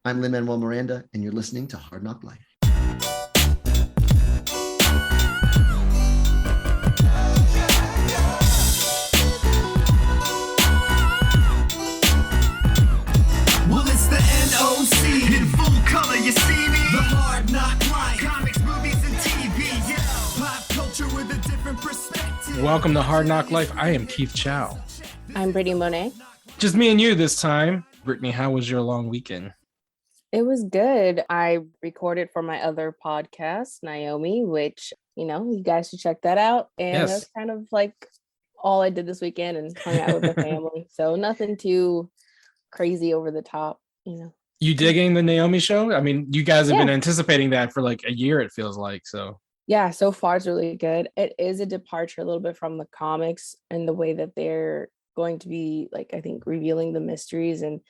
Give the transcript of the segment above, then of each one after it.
I'm Lin-Manuel Miranda, and you're listening to Hard Knock Life. Well, it's the NOC in full color, you see me? The Hard Knock Life. Comics, movies, and TV, yeah. Pop culture with a different perspective. Welcome to Hard Knock Life. I am Keith Chow. I'm Britney Monet. Just me and you this time. Brittany, how was your long weekend? It was good. I recorded for my other podcast, Naomi, which, you guys should check that out. And that's kind of like all I did this weekend and hung out with the family. So nothing too crazy over the top, You digging the Naomi show? I mean, you guys have been anticipating that for like a year, it feels like. So yeah, so far it's really good. It is a departure a little bit from the comics and the way that they're going to be, like, I think, revealing the mysteries. And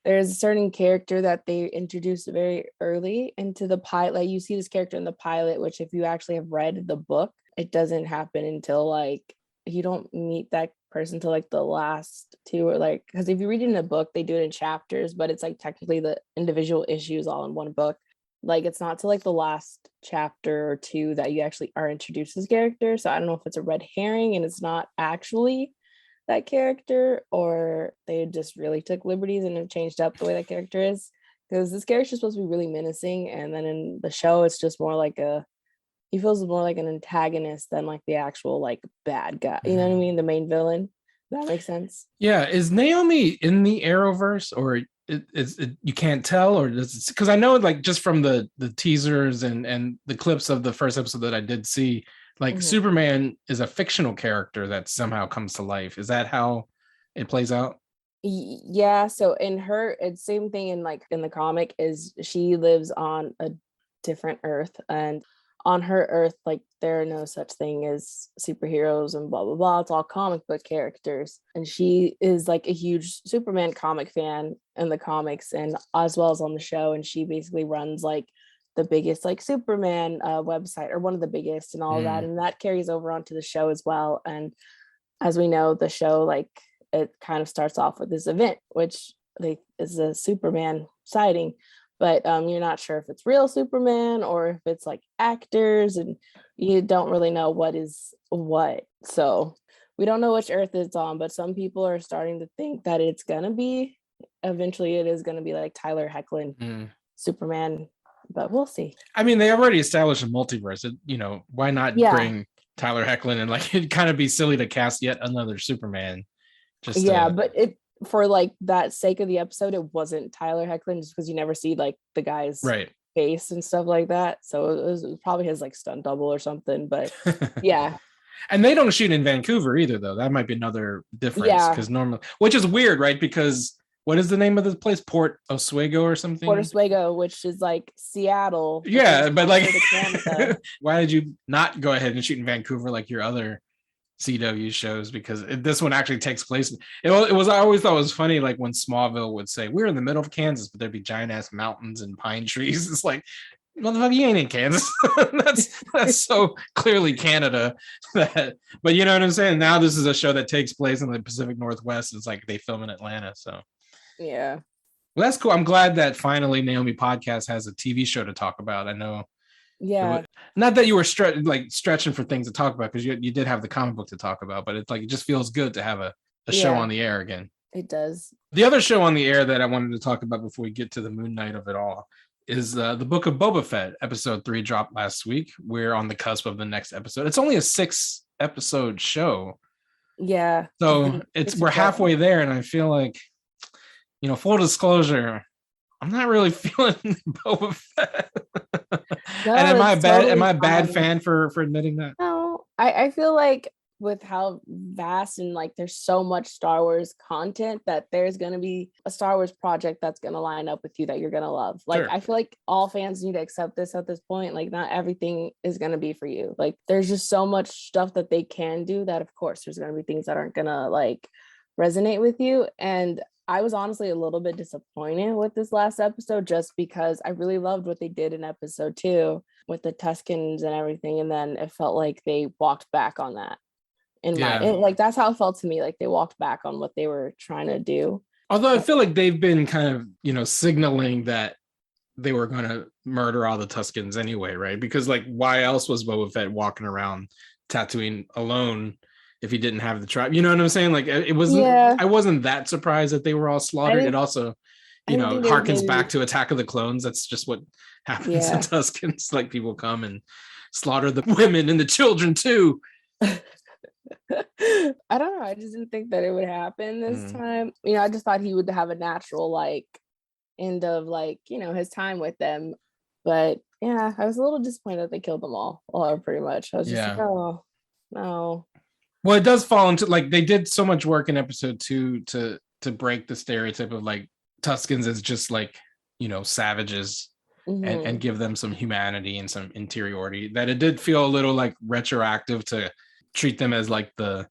there's a certain character that they introduced very early into the pilot. Like, you see this character in the pilot, which if you actually have read the book, it doesn't happen until like you don't meet that person till like the last two, or like, because if you read it in a book, they do it in chapters, but it's like technically the individual issues all in one book. Like, it's not till like the last chapter or two that you actually are introduced as character. So I don't know if it's a red herring and it's not actually that character, or they just really took liberties and have changed up the way that character is, because this character is supposed to be really menacing, and then in the show it's just more like he feels more like an antagonist than like the actual like bad guy, you know what I mean, the main villain. That makes sense. Yeah, is Naomi in the Arrowverse, or you can't tell, or because I know, like, just from the teasers and the clips of the first episode that I did see, like, Superman is a fictional character that somehow comes to life. Is that how it plays out? Yeah, so in her, it's same thing in like in the comic, is she lives on a different Earth, and on her Earth, like, there are no such thing as superheroes and blah blah blah. It's all comic book characters, and she is like a huge Superman comic fan in the comics and as well as on the show, and she basically runs like the biggest like Superman website, or one of the biggest, and all of that, and that carries over onto the show as well. And as we know, the show, like, it kind of starts off with this event, which is a Superman sighting, but you're not sure if it's real Superman or if it's like actors, and you don't really know what is what. So we don't know which Earth it's on, but some people are starting to think that it is going to be like Tyler Hoechlin Superman, but we'll see. I mean, they already established a multiverse. Why not bring Tyler Hoechlin, and like, it'd kind of be silly to cast yet another Superman. But it, for like that sake of the episode, it wasn't Tyler Hoechlin, just because you never see like the guy's face and stuff like that. So it was probably his like stunt double or something. But yeah. And they don't shoot in Vancouver either, though. That might be another difference, because normally, which is weird, right? Because what is the name of this place? Port Oswego or something? Port Oswego, which is like Seattle. Yeah, but like, why did you not go ahead and shoot in Vancouver like your other CW shows? Because this one actually takes place. It was I always thought it was funny, like when Smallville would say we're in the middle of Kansas, but there'd be giant ass mountains and pine trees. It's like, motherfucker, you ain't in Kansas. that's so clearly Canada. But you know what I'm saying? Now this is a show that takes place in the Pacific Northwest. It's like they film in Atlanta. So yeah. Well, that's cool. I'm glad that finally Naomi Podcast has a TV show to talk about. I know. Yeah. Not that you were stretching for things to talk about, because you did have the comic book to talk about, but it's like, it just feels good to have a show on the air again. It does. The other show on the air that I wanted to talk about before we get to the Moon Knight of it all is the Book of Boba Fett. Episode 3 dropped last week. We're on the cusp of the next episode. It's only a 6-episode show. Yeah. So we're halfway there, and I feel like, full disclosure, I'm not really feeling Boba Fett. No, and am I totally bad fan for admitting that? No, I feel like with how vast and like there's so much Star Wars content, that there's going to be a Star Wars project that's going to line up with you that you're going to love. Like, sure. I feel like all fans need to accept this at this point. Like, not everything is going to be for you. Like, there's just so much stuff that they can do that, of course, there's going to be things that aren't going to like resonate with you. And I was honestly a little bit disappointed with this last episode, just because I really loved what they did in episode 2 with the Tuscans and everything. And then it felt like they walked back on that. Like, that's how it felt to me. Like, they walked back on what they were trying to do. Although I feel like they've been kind of, signaling that they were going to murder all the Tuskens anyway, right? Because like, why else was Boba Fett walking around Tatooine alone if he didn't have the tribe? You know what I'm saying? Like, it wasn't. Yeah. I wasn't that surprised that they were all slaughtered. didn't- It also, I you didn't know, think they would harkens maybe- back to Attack of the Clones. That's just what happens Yeah. in Tuskens. Like, people come and slaughter the women and the children too. I don't know. I just didn't think that it would happen this time. You know, I just thought he would have a natural like end of like, you know, his time with them. But yeah, I was a little disappointed that they killed them all, or pretty much. I was just like, oh no. Well, it does fall into like, they did so much work in episode 2 to break the stereotype of like Tuskens as just like, you know, savages. And give them some humanity and some interiority, that it did feel a little like retroactive to treat them as like the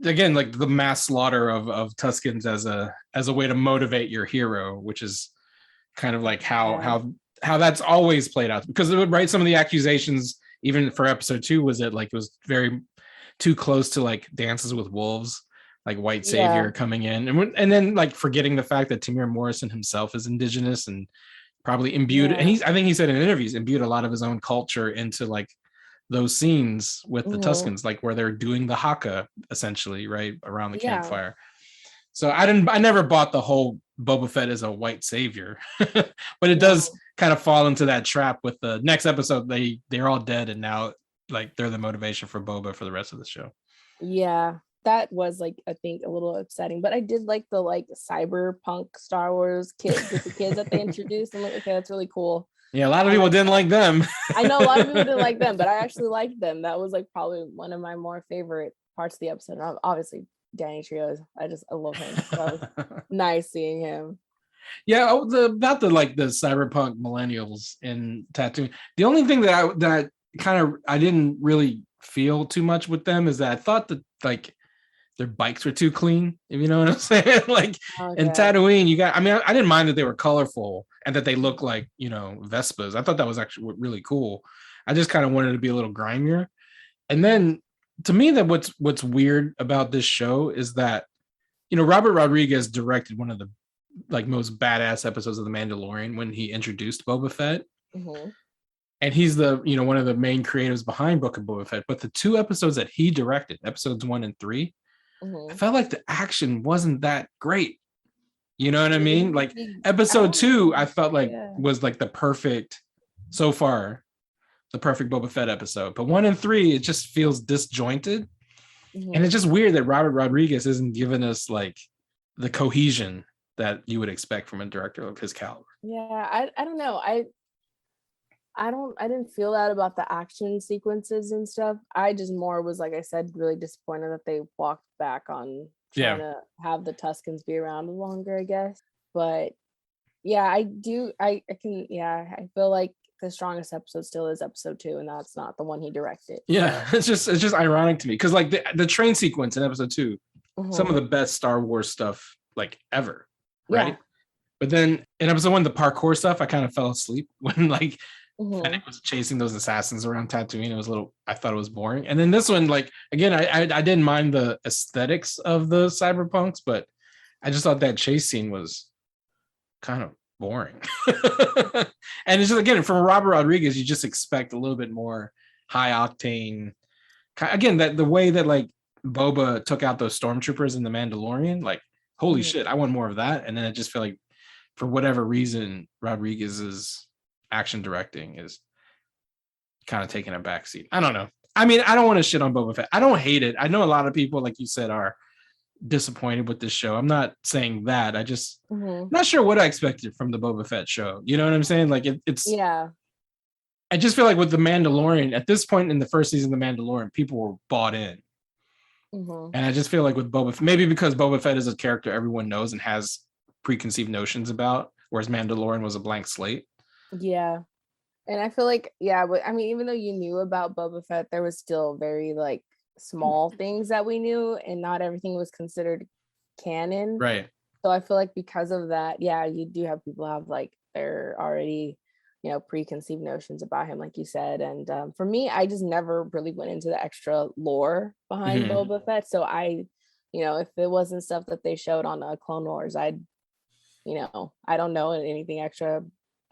mass slaughter of Tuskens as a way to motivate your hero, which is kind of like how that's always played out. Because it would, right, some of the accusations even for episode 2 was that like it was very too close to like Dances with Wolves, like white savior coming in, and then like forgetting the fact that Tamir Morrison himself is indigenous and probably imbued, and I think he said in interviews, imbued a lot of his own culture into like those scenes with the Tuskens, like where they're doing the haka essentially, right, around the campfire. So I never bought the whole Boba Fett as a white savior, but it does kind of fall into that trap with the next episode. They're all dead, and now like they're the motivation for Boba for the rest of the show. Yeah, that was like, I think, a little upsetting, but I did like the like cyberpunk Star Wars kids with the kids that they introduced. I'm like, okay, that's really cool. Yeah, a lot of people didn't like them. I know a lot of people didn't like them, but I actually liked them. That was like probably one of my more favorite parts of the episode. And obviously Danny Trejo, I love him. So that was nice seeing him. Yeah, about the cyberpunk millennials in Tatooine. The only thing that kind of I didn't really feel too much with them is that I thought that like their bikes were too clean, if you know what I'm saying. Like in Tatooine, I didn't mind that they were colorful and that they look like, you know, Vespas. I thought that was actually really cool. I just kind of wanted it to be a little grimier. And then to me, that what's weird about this show is that, you know, Robert Rodriguez directed one of the like most badass episodes of The Mandalorian when he introduced Boba Fett. And he's the, you know, one of the main creatives behind Book of Boba Fett. But the 2 episodes that he directed, episodes 1 and 3, I felt like the action wasn't that great. You know what I mean? Like episode 2, I felt like was like the perfect Boba Fett episode. But 1 and 3, it just feels disjointed. And it's just weird that Robert Rodriguez isn't giving us like the cohesion that you would expect from a director of his caliber. Yeah, I don't know. I didn't feel that about the action sequences and stuff. I just more was, like I said, really disappointed that they walked back on trying to have the Tuskens be around longer, I guess. But yeah, I feel like the strongest episode still is episode 2, and that's not the one he directed. Yeah, it's just ironic to me because like the train sequence in episode 2, some of the best Star Wars stuff like ever, right? But then in episode 1, the parkour stuff, I kind of fell asleep when like Fennec was chasing those assassins around Tatooine. It was I thought it was boring. And then this one, like again, I didn't mind the aesthetics of the cyberpunks, but I just thought that chase scene was kind of boring. And it's just, again, from Robert Rodriguez, you just expect a little bit more high octane. Again, that the way that like Boba took out those stormtroopers in The Mandalorian, like holy shit, I want more of that. And then I just feel like for whatever reason, Rodriguez's action directing is kind of taking a backseat. I don't know. I mean, I don't want to shit on Boba Fett. I don't hate it. I know a lot of people, like you said, are disappointed with this show. I'm not saying that. I just not sure what I expected from the Boba Fett show. You know what I'm saying? Like it's I just feel like with The Mandalorian, at this point in the first season of The Mandalorian, people were bought in. And I just feel like with Boba Fett, maybe because Boba Fett is a character everyone knows and has preconceived notions about, whereas Mandalorian was a blank slate. Yeah. And I feel like, but I mean, even though you knew about Boba Fett, there was still very like small things that we knew, and not everything was considered canon. Right. So I feel like because of that, you do have people have like they're already, you know, preconceived notions about him, like you said. And for me, I just never really went into the extra lore behind Boba Fett. So I, you know, if it wasn't stuff that they showed on Clone Wars, I don't know anything extra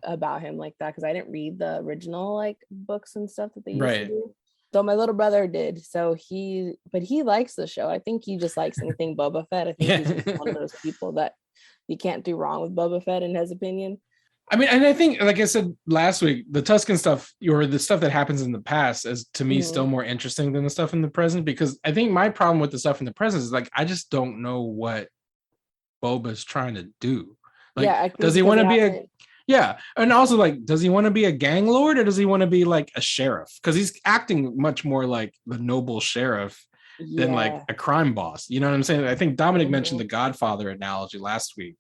about him like that because I didn't read the original like books and stuff that they used to Right. do. So my little brother did. So he likes the show. I think he just likes anything Boba Fett. I think he's just one of those people that you can't do wrong with Boba Fett in his opinion. I mean, and I think, like I said last week, the Tuscan stuff or the stuff that happens in the past is to me still more interesting than the stuff in the present, because I think my problem with the stuff in the present is like, I just don't know what Boba's trying to do. Like, does he want to be and also like, does he want to be a gang lord or does he want to be like a sheriff? Because he's acting much more like the noble sheriff than like a crime boss. You know what I'm saying? I think Dominic mentioned the Godfather analogy last week,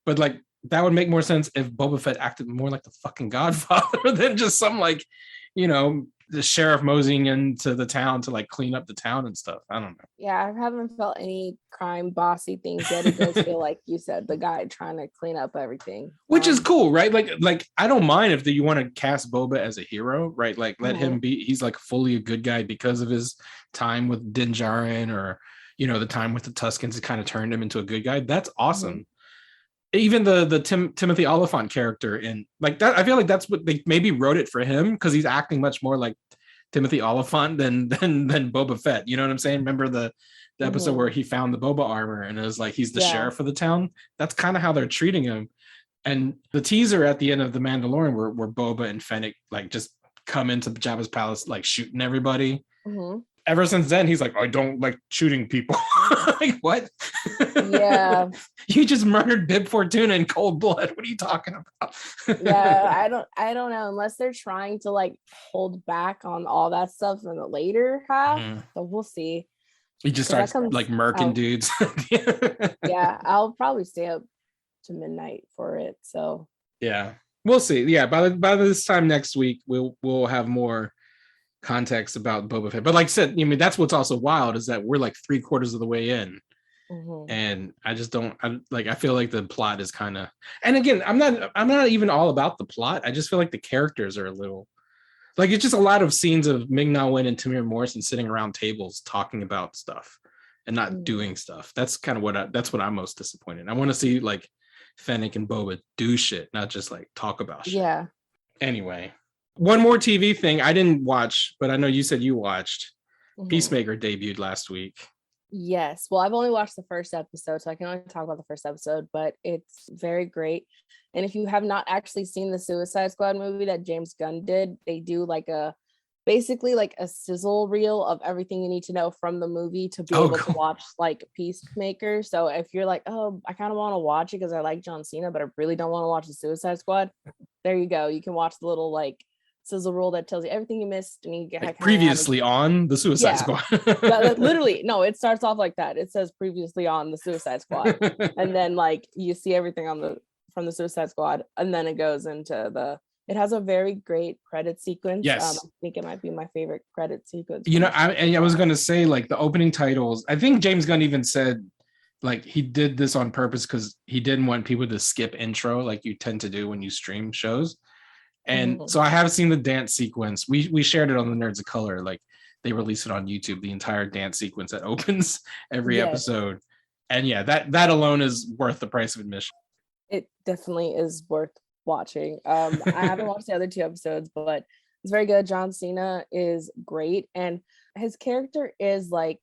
but like, that would make more sense if Boba Fett acted more like the fucking Godfather than just some like, you know, the sheriff moseying into the town to like clean up the town and stuff. I don't know. Yeah, I haven't felt any crime bossy things yet. It does feel like you said, the guy trying to clean up everything. Which is cool, right? Like I don't mind if you want to cast Boba as a hero, right? Like let him be, he's like fully a good guy because of his time with Din Djarin or, you know, the time with the Tuscans, it kind of turned him into a good guy. That's awesome. Even the Timothy Oliphant character in like that, I feel like that's what they maybe wrote it for him because he's acting much more like Timothy Oliphant than Boba Fett. You know what I'm saying? Remember the episode where he found the Boba armor and it was like he's the sheriff of the town. That's kind of how they're treating him. And the teaser at the end of The Mandalorian where Boba and Fennec like just come into Jabba's palace like shooting everybody. Ever since then, he's like, I don't like shooting people. Like, what? Yeah. You just murdered Bib Fortuna in cold blood. What are you talking about? Yeah, I don't know, unless they're trying to like hold back on all that stuff in the later half. So we'll see. He just starts like murking dudes. Yeah, I'll probably stay up to midnight for it. So yeah, we'll see. Yeah, by this time next week, we'll have more context about Boba Fett. But like I said, I mean, that's what's also wild is that we're like 3/4 of the way in. And I just don't I feel like the plot is kind of, and again, I'm not even all about the plot. I just feel like the characters are a little like, it's just a lot of scenes of Ming-Na Wen and Tamir Morrison sitting around tables talking about stuff and not doing stuff. That's kind of that's what I'm most disappointed. I want to see like Fennec and Boba do shit, not just like talk about shit. Yeah. Anyway, one more TV thing I didn't watch, but I know you said you watched. Peacemaker debuted last week. Yes. Well, I've only watched the first episode, so I can only talk about the first episode, but it's very great. And if you have not actually seen the Suicide Squad movie that James Gunn did, they do like basically like a sizzle reel of everything you need to know from the movie to be able to watch like Peacemaker. So if you're like, oh, I kind of want to watch it because I like John Cena, but I really don't want to watch the Suicide Squad, there you go. You can watch the little like sizzle rule that tells you everything you missed and you get like previously on the Suicide Squad. Literally, no, it starts off like that. It says previously on the Suicide Squad, and then like you see everything from the Suicide Squad, and then it goes into it has a very great credit sequence. Yes. I think it might be my favorite credit sequence. You know, I was going to say like the opening titles, I think James Gunn even said like he did this on purpose because he didn't want people to skip intro like you tend to do when you stream shows. And so I have seen the dance sequence. We shared it on the Nerds of Color. Like they release it on YouTube, the entire dance sequence that opens every episode. And yeah, that alone is worth the price of admission. It definitely is worth watching. I haven't watched the other 2 episodes, but it's very good. John Cena is great. And his character is like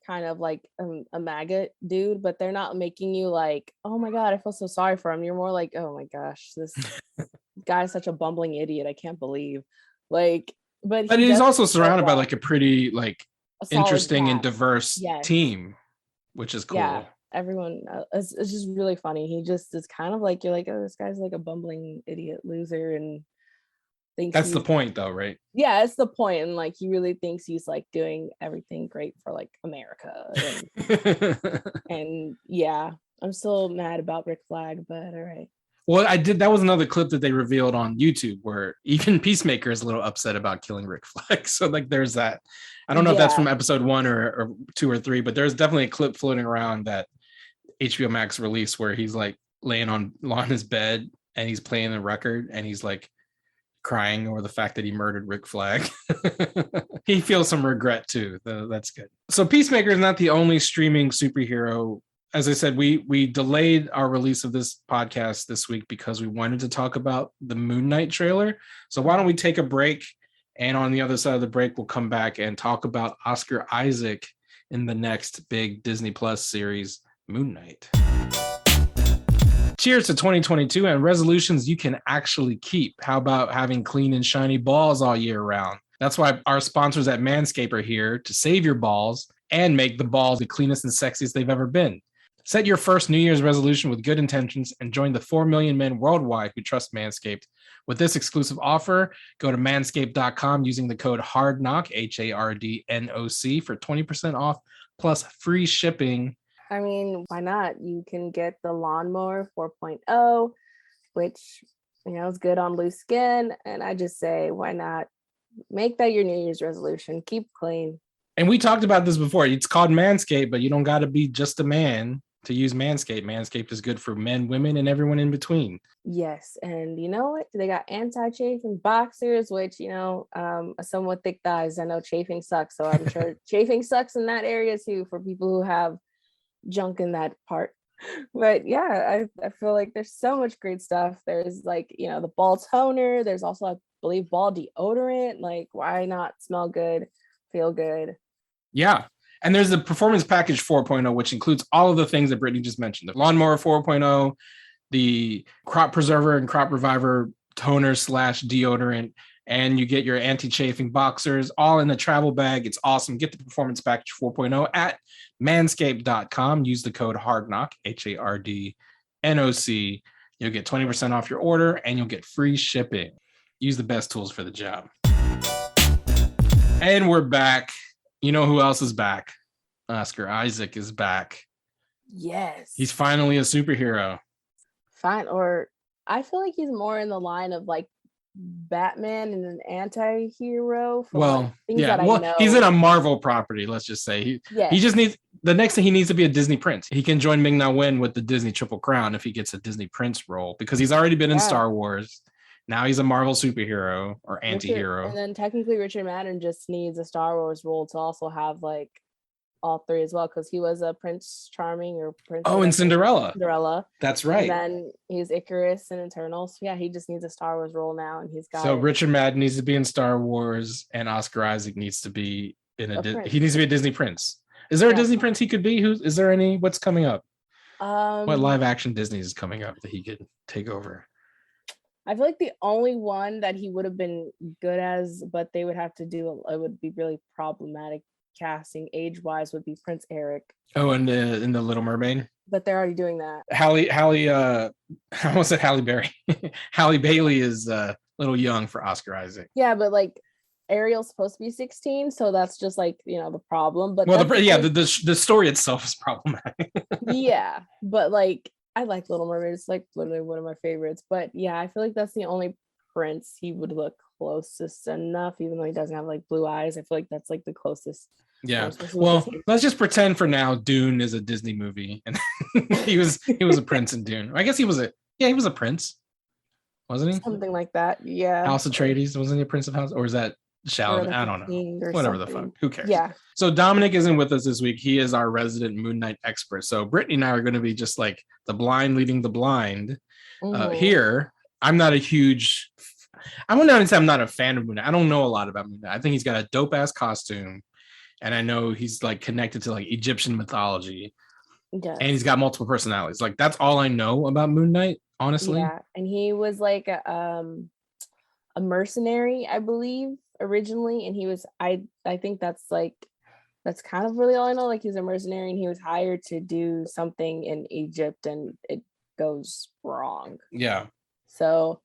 kind of like a maggot dude, but they're not making you like, oh my God, I feel so sorry for him. You're more like, oh my gosh, this guy's such a bumbling idiot. I can't believe but he's also surrounded by like a pretty like interesting and cast. diverse team, which is cool. Yeah, everyone it's just really funny. He just is kind of like, you're like, oh, this guy's like a bumbling idiot loser and thinks that's the point though, right? Yeah, it's the point. And like he really thinks he's like doing everything great for like America and yeah, I'm still mad about Rick Flag, but all right. Well, that was another clip that they revealed on YouTube where even Peacemaker is a little upset about killing Rick Flag. So like there's that. I don't know if that's from episode 1 or 2 or 3, but there's definitely a clip floating around that HBO Max release where he's like laying on his bed and he's playing the record and he's like crying over the fact that he murdered Rick Flag. He feels some regret too. That's good. So Peacemaker is not the only streaming superhero as I said, we delayed our release of this podcast this week because we wanted to talk about the Moon Knight trailer. So why don't we take a break? And on the other side of the break, we'll come back and talk about Oscar Isaac in the next big Disney Plus series, Moon Knight. Cheers to 2022 and resolutions you can actually keep. How about having clean and shiny balls all year round? That's why our sponsors at Manscaped are here to save your balls and make the balls the cleanest and sexiest they've ever been. Set your first New Year's resolution with good intentions and join the 4 million men worldwide who trust Manscaped. With this exclusive offer, go to manscaped.com using the code HARDKNOCK, HARDNOC, for 20% off plus free shipping. I mean, why not? You can get the Lawnmower 4.0, which, is good on loose skin. And I just say, why not? Make that your New Year's resolution. Keep clean. And we talked about this before. It's called Manscaped, but you don't got to be just a man to use Manscaped. Manscaped is good for men, women, and everyone in between. Yes. And you know what? They got anti-chafing boxers, which, some with thick thighs. I know chafing sucks. So I'm sure chafing sucks in that area too for people who have junk in that part. But yeah, I feel like there's so much great stuff. There's the ball toner. There's also, I believe, ball deodorant. Like, why not smell good, feel good? Yeah. And there's the Performance Package 4.0, which includes all of the things that Britney just mentioned. The Lawnmower 4.0, the Crop Preserver and Crop Reviver toner / deodorant, and you get your anti-chafing boxers all in a travel bag. It's awesome. Get the Performance Package 4.0 at manscaped.com. Use the code HARDKNOCK, HARDNOC. You'll get 20% off your order and you'll get free shipping. Use the best tools for the job. And we're back. You know who else is back? Oscar Isaac is back. Yes. He's finally a superhero. Fine. Or I feel like he's more in the line of Batman and an anti-hero. Things that I know. He's in a Marvel property, let's just say. He just needs, the next thing he needs to be a Disney prince. He can join Ming-Na Wen with the Disney Triple Crown if he gets a Disney prince role, because he's already been in Star Wars. Now he's a Marvel superhero or anti-hero. And then technically Richard Madden just needs a Star Wars role to also have all three as well, because he was a Prince Charming or Prince. Oh, and Cinderella. That's right. And then he's Icarus in Eternals. Yeah, he just needs a Star Wars role now, and he's got. So Richard Madden needs to be in Star Wars, and Oscar Isaac needs to be he needs to be a Disney prince. Is there a Disney prince he could be? Is there any? What's coming up? What live action Disney is coming up that he could take over? I feel like the only one that he would have been good as, but they would have to do it would be really problematic casting age-wise, would be Prince Eric. Oh, and in the Little Mermaid. But they're already doing that. Halle, I almost said Halle Berry. Halle Bailey is a little young for Oscar Isaac. Yeah, but Ariel's supposed to be 16, so that's just the problem. But the story itself is problematic. Yeah, but I like Little Mermaid. It's literally one of my favorites. But yeah, I feel like that's the only prince he would look closest enough, even though he doesn't have blue eyes. I feel like that's the closest. Yeah. Well, let's just pretend for now Dune is a Disney movie, and he was a prince in Dune. I guess he was a prince, wasn't he? Something like that. Yeah. House Atreides, wasn't he a prince of House, or is that Shallow? I don't know. Whatever the fuck. Who cares? Yeah. So Dominic isn't with us this week. He is our resident Moon Knight expert. So Brittany and I are going to be just like the blind leading the blind. Here, I'm not a huge. I wouldn't say I'm not a fan of Moon Knight. I don't know a lot about Moon Knight. I think he's got a dope ass costume, and I know he's connected to Egyptian mythology. And he's got multiple personalities. That's all I know about Moon Knight, honestly. Yeah, and he was a mercenary, I believe, originally, and he was I think that's kind of really all I know. He's a mercenary, and he was hired to do something in Egypt, and it goes wrong. Yeah. So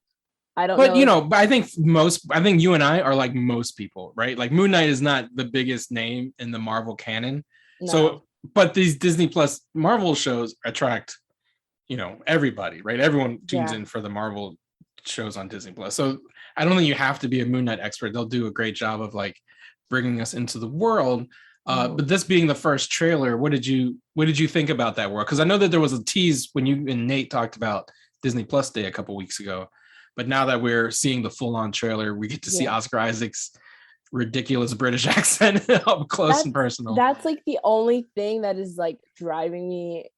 I don't know. But I think you and I are like most people, right? Moon Knight is not the biggest name in the Marvel canon. No. So, but these Disney Plus Marvel shows attract, everybody, right? Everyone tunes in for the Marvel shows on Disney Plus. So I don't think you have to be a Moon Knight expert. They'll do a great job of bringing us into the world. But this being the first trailer, what did you think about that world? Because I know that there was a tease when you and Nate talked about Disney Plus Day a couple weeks ago. But now that we're seeing the full-on trailer, we get to see Oscar Isaac's ridiculous British accent up close and personal. That's the only thing that is driving me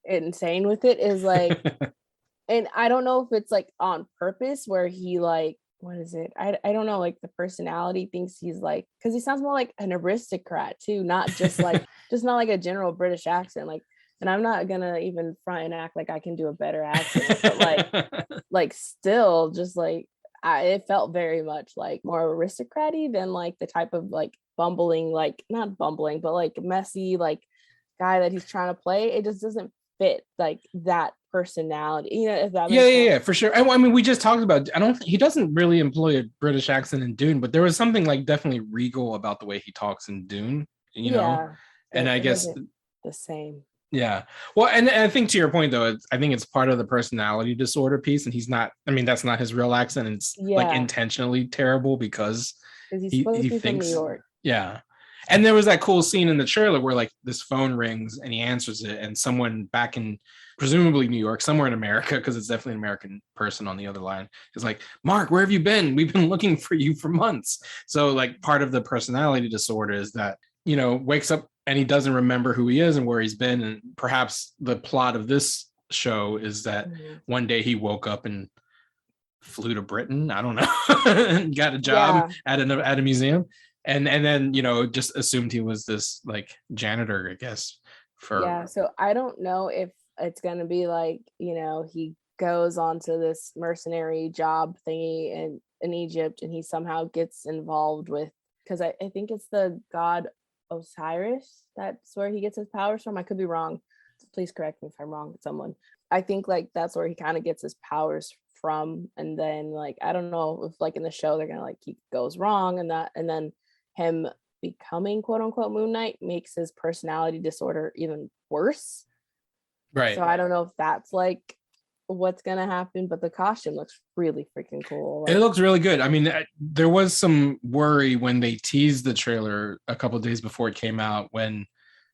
insane with it is like, and I don't know if it's like on purpose where he like, what is it? I don't know, like the personality thinks he's like, because he sounds more like an aristocrat too, not just like just not like a general British accent. Like, and I'm not gonna even front and act like I can do a better accent, but like still just like it felt very much like more aristocraty than like the type of like bumbling, like not bumbling, but like messy like guy that he's trying to play. It just doesn't fit like that personality, you know, if that makes sense. Yeah, for sure. I mean, we just talked about, I don't think he doesn't really employ a British accent in Dune, but there was something like definitely regal about the way he talks in Dune, you know? And I it guess wasn't the same. yeah. Well, and I think to your point though, I think it's part of the personality disorder piece, and he's not. I mean, that's not his real accent, and it's like intentionally terrible because he's supposed to be thinks. from New York. Yeah. And there was that cool scene in the trailer where like this phone rings and he answers it, and someone back in presumably New York, somewhere in America, because it's definitely an American person on the other line, is like, Mark, where have you been? We've been looking for you for months. So like part of the personality disorder is that, you know, wakes up and he doesn't remember who he is and where he's been. And perhaps the plot of this show is that one day he woke up and flew to Britain. I don't know, and got a job at a museum. And then, you know, just assumed he was this like janitor, I guess. So I don't know if it's gonna be like, you know, he goes on to this mercenary job thingy in Egypt and he somehow gets involved with, because I think it's the god Osiris, that's where he gets his powers from. I could be wrong, please correct me if I'm wrong, someone. I think like that's where he kind of gets his powers from. And then like I don't know if like in the show they're gonna like he goes wrong and that, and then him becoming quote unquote Moon Knight makes his personality disorder even worse. Right. So I don't know if that's like what's gonna happen, but the costume looks really freaking cool. Like, it looks really good. I mean, there was some worry when they teased the trailer a couple of days before it came out, when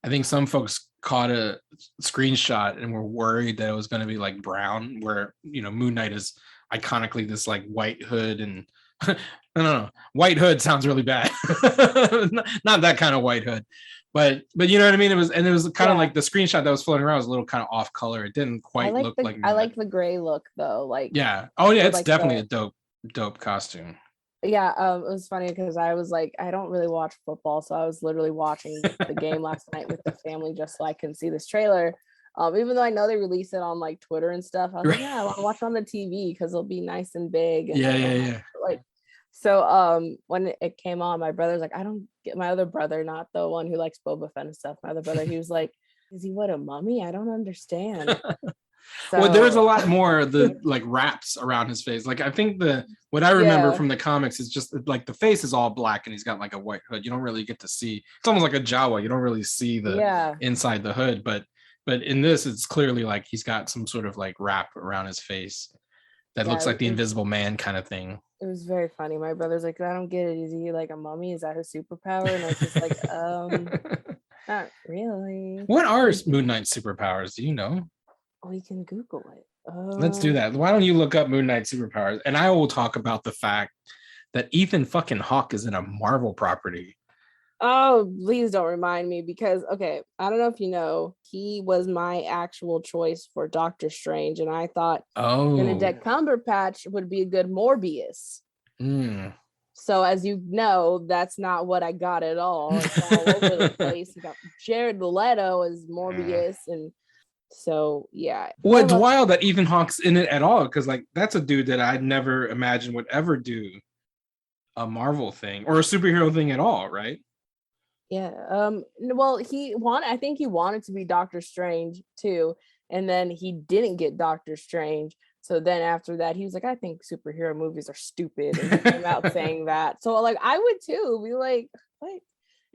I think some folks caught a screenshot and were worried that it was going to be like brown, where, you know, Moon Knight is iconically this like white hood, and I don't know, white hood sounds really bad. Not that kind of white hood, but you know what I mean? It was kind of like the screenshot that was floating around was a little kind of off color. It didn't quite look like I like the gray look though. Like, yeah. Oh yeah, it's like definitely a dope costume. Yeah, it was funny because I was like, I don't really watch football, so I was literally watching the game last night with the family just so I can see this trailer. Even though I know they release it on like Twitter and stuff, I was like, yeah, I want to watch it on the TV because it'll be nice and big. And yeah. Like, so when it came on, my brother's like, I don't get, my other brother, not the one who likes Boba Fett and stuff. My other brother, he was like, is he what, a mummy? I don't understand. So, well, there's a lot more the like wraps around his face. Like I think what I remember from the comics is just like the face is all black and he's got like a white hood. You don't really get to see. It's almost like a Jawa. You don't really see the inside the hood, but in this, it's clearly like he's got some sort of like wrap around his face that looks like the Invisible Man kind of thing. It was very funny. My brother's like, I don't get it. Is he like a mummy? Is that his superpower? And I was just like, not really. What are Moon Knight's superpowers? Do you know? We can Google it. Let's do that. Why don't you look up Moon Knight superpowers, and I will talk about the fact that Ethan fucking Hawke is in a Marvel property. Oh, please don't remind me, because okay, I don't know if you know, he was my actual choice for Doctor Strange, and I thought Benedict Cumberbatch would be a good Morbius. So as you know, that's not what I got at all. It's all over the place. You got Jared Leto as Morbius, and so yeah. Well, it's wild that Ethan Hawke's in it at all, because like that's a dude that I'd never imagined would ever do a Marvel thing or a superhero thing at all, right? Yeah. Well, I think he wanted to be Doctor Strange too, and then he didn't get Doctor Strange. So then after that, he was like, I think superhero movies are stupid, and he came out saying that. So like I would too be like, what?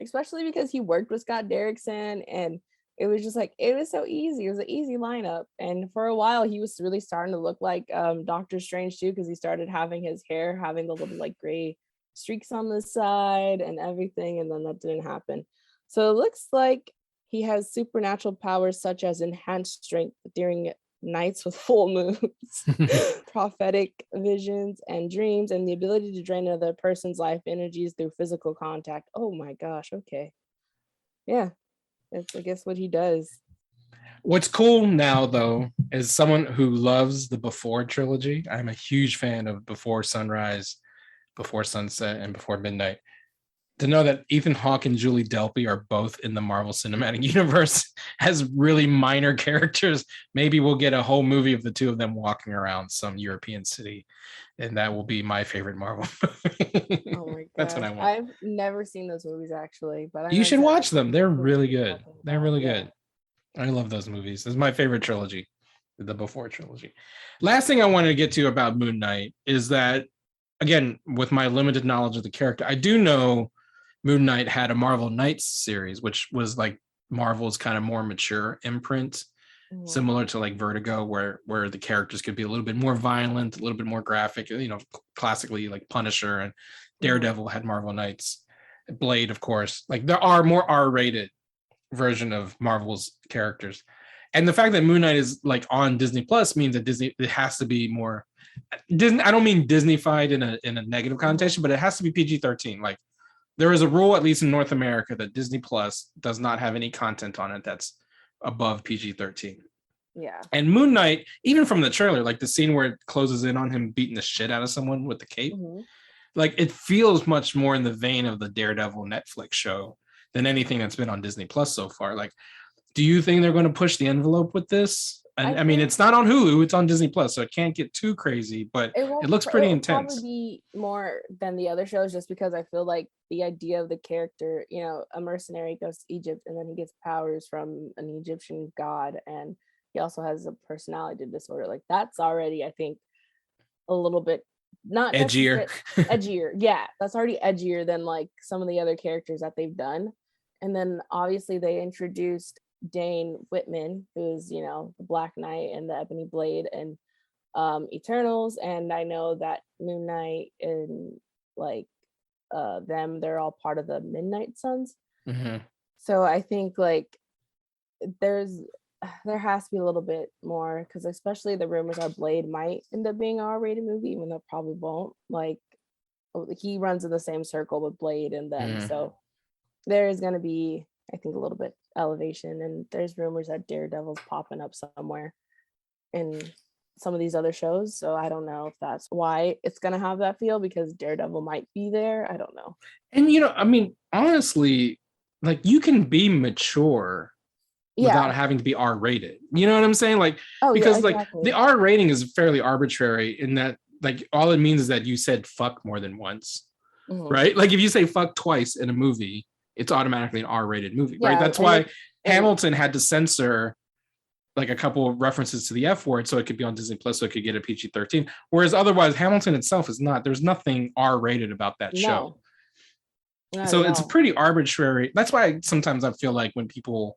Especially because he worked with Scott Derrickson, and it was just like, it was so easy. It was an easy lineup. And for a while, he was really starting to look like Doctor Strange too, because he started having his hair having the little like gray streaks on the side and everything. And then that didn't happen. So it looks like he has supernatural powers such as enhanced strength during nights with full moons, prophetic visions and dreams, and the ability to drain another person's life energies through physical contact. Oh my gosh. Okay. Yeah. That's, I guess, what he does. What's cool now, though, is someone who loves the Before trilogy. I'm a huge fan of Before Sunrise, Before Sunset, and Before Midnight. To know that Ethan Hawke and Julie Delpy are both in the Marvel Cinematic Universe as really minor characters. Maybe we'll get a whole movie of the two of them walking around some European city, and that will be my favorite Marvel movie. Oh my god, That's what I want. I've never seen those movies actually, but You should watch them. They're really what you're good. talking They're about, really yeah. good. I love those movies. It's my favorite trilogy, the Before trilogy. Last thing I wanted to get to about Moon Knight is that, again, with my limited knowledge of the character, I do know Moon Knight had a Marvel Knights series, which was like Marvel's kind of more mature imprint, Mhm. similar to like Vertigo, where the characters could be a little bit more violent, a little bit more graphic. You know, classically like Punisher and Daredevil had Marvel Knights. Blade, of course. Like there are more R-rated version of Marvel's characters. And the fact that Moon Knight is like on Disney Plus means that Disney, it has to be more Disney. I don't mean Disney-fied in a negative connotation, but it has to be PG-13. Like there is a rule, at least in North America, that Disney Plus does not have any content on it that's above PG-13. Yeah. And Moon Knight, even from the trailer, like the scene where it closes in on him beating the shit out of someone with the cape, Mhm. like it feels much more in the vein of the Daredevil Netflix show than anything that's been on Disney Plus so far. Like, do you think they're going to push the envelope with this? And I mean, think it's not on Hulu, it's on Disney Plus, so it can't get too crazy, but it looks pretty it'll intense. probably be more than the other shows, just because I feel like the idea of the character, you know, a mercenary goes to Egypt and then he gets powers from an Egyptian god, and he also has a personality disorder. Like that's already, I think, a little bit not Edgier. edgier. Yeah, that's already edgier than like some of the other characters that they've done. And then obviously they introduced Dane Whitman, who's, you know, the Black Knight and the Ebony Blade and Eternals. And I know that Moon Knight and like they're all part of the Midnight Suns. Mm-hmm. So I think like there has to be a little bit more, because especially the rumors are Blade might end up being an R-rated movie, even though it probably won't. Like he runs in the same circle with Blade and them. Mhm. So there is going to be, I think, a little bit elevation, and there's rumors that Daredevil's popping up somewhere in some of these other shows. So I don't know if that's why it's going to have that feel, because Daredevil might be there. I don't know. And, you know, I mean, honestly, like you can be mature without having to be R-rated. You know what I'm saying? Like, because like the R rating is fairly arbitrary in that, like, all it means is that you said fuck more than once, right? Like if you say fuck twice in a movie, it's automatically an R-rated movie, right? That's why Hamilton had to censor like a couple of references to the F word so it could be on Disney Plus, so it could get a PG-13. Whereas otherwise, Hamilton itself is not. There's nothing R-rated about that show. So it's pretty arbitrary. That's why sometimes I feel like when people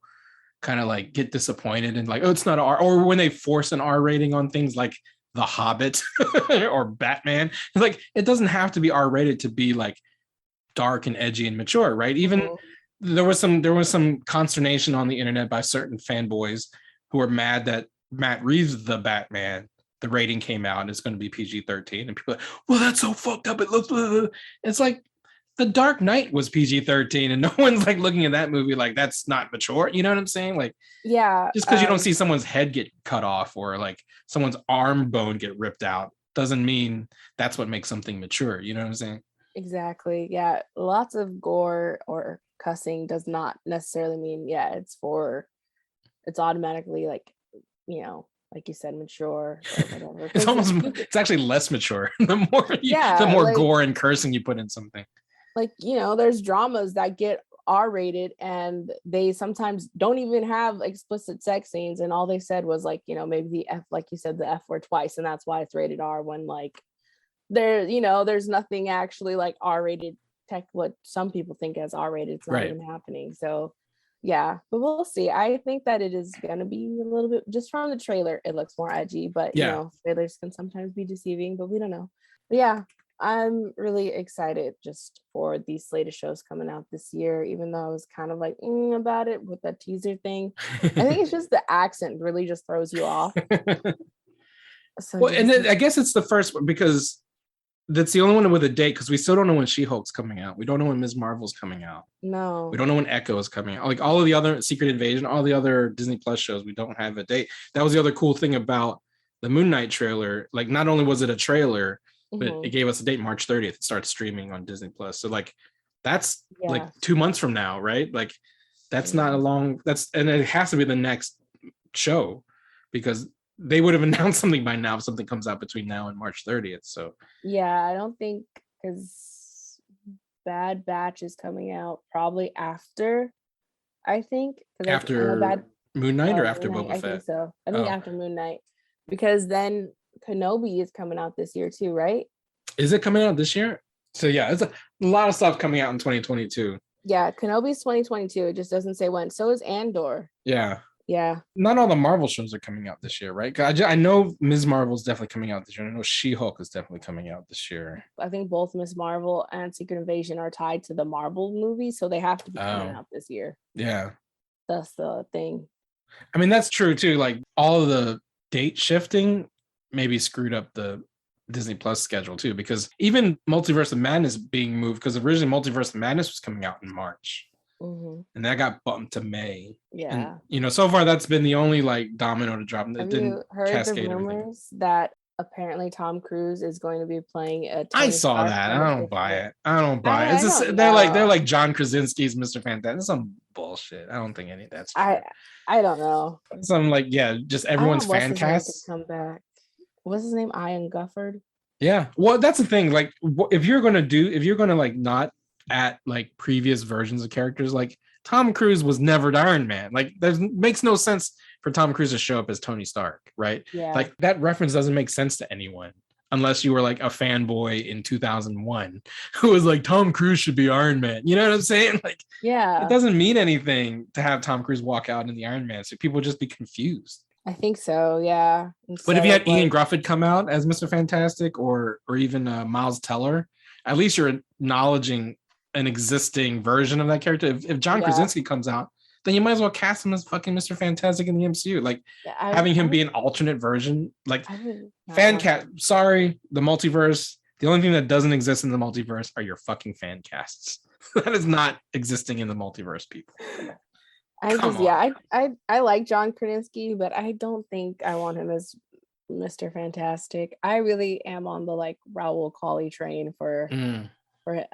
kind of like get disappointed and like, oh, it's not R, or when they force an R rating on things like The Hobbit or Batman, it's like it doesn't have to be R-rated to be like dark and edgy and mature, right? Even there was some consternation on the internet by certain fanboys who were mad that Matt Reeves' The Batman, the rating came out and it's going to be PG-13, and people are like, well, that's so fucked up. It looks, it's like The Dark Knight was PG-13, and no one's like looking at that movie like that's not mature. You know what I'm saying? Like, yeah, just because you don't see someone's head get cut off or like someone's arm bone get ripped out doesn't mean that's what makes something mature. You know what I'm saying? Exactly. Yeah. Lots of gore or cussing does not necessarily mean, it's automatically like, you know, like you said, mature or whatever. It's actually less mature the more like, gore and cursing you put in something. Like, you know, there's dramas that get R-rated and they sometimes don't even have explicit sex scenes, and all they said was like, you know, maybe the F, like you said, the F word twice, and that's why it's rated R, when like there, you know, there's nothing actually like R-rated what some people think as R-rated. It's not even happening. So yeah, but we'll see. I think that it is gonna be a little bit, just from the trailer it looks more edgy, but you know, trailers can sometimes be deceiving, but we don't know. But yeah, I'm really excited just for these slate of shows coming out this year, even though I was kind of like about it with that teaser thing. I think it's just the accent really just throws you off. So well, and then I guess it's the first one, because that's the only one with a date because we still don't know when She-Hulk's coming out. We don't know when Ms. Marvel's coming out. No. We don't know when Echo is coming out. Like all of the other Secret Invasion, all the other Disney Plus shows, we don't have a date. That was the other cool thing about the Moon Knight trailer. Like not only was it a trailer, but it gave us a date, March 30th. It starts streaming on Disney Plus. So like that's like 2 months from now, right? Like that's not a long. And it has to be the next show because they would have announced something by now if something comes out between now and March 30th. So yeah, I don't think because Bad Batch is coming out probably after. I think after Moon Knight or after Moon Knight, Boba Fett. I think so. I think after Moon Knight because then Kenobi is coming out this year too, right? Is it coming out this year? So yeah, it's a lot of stuff coming out in 2022. Yeah, Kenobi's 2022. It just doesn't say when. So is Andor. Yeah. Yeah. Not all the Marvel shows are coming out this year, right? I know Ms. Marvel's definitely coming out this year. I know She-Hulk is definitely coming out this year. I think both Ms. Marvel and Secret Invasion are tied to the Marvel movie, so they have to be coming out this year. Yeah. That's the thing. I mean, that's true too. Like all of the date shifting maybe screwed up the Disney Plus schedule too, because even Multiverse of Madness being moved, because originally Multiverse of Madness was coming out in March. And that got bumped to May. Yeah. And, so far that's been the only like domino to drop. Have you heard the rumors that apparently Tom Cruise is going to be playing a I saw that. I don't buy it. It's just, they're like John Krasinski's Mr. Fantastic. That's some bullshit. I don't think any of that's true. I don't know. Some like just everyone's fan cast. Come back. What's his name? Ian Gufford. Yeah. Well, that's the thing. Like, if you're gonna like not at like previous versions of characters, like Tom Cruise was never Iron Man. Like, makes no sense for Tom Cruise to show up as Tony Stark, right? Yeah. Like that reference doesn't make sense to anyone unless you were like a fanboy in 2001 who was like Tom Cruise should be Iron Man. You know what I'm saying? Like, yeah, it doesn't mean anything to have Tom Cruise walk out in the Iron Man, so people would just be confused. I think so, yeah. But if you had Ian Grufford come out as Mr. Fantastic or even Miles Teller, at least you're acknowledging an existing version of that character. If John Krasinski comes out, then you might as well cast him as fucking Mr. Fantastic in the MCU. Like having him be an alternate version, like fan cast. Sorry, the multiverse. The only thing that doesn't exist in the multiverse are your fucking fan casts. That is not existing in the multiverse, people. I like John Krasinski, but I don't think I want him as Mr. Fantastic. I really am on the like Raoul Collie train for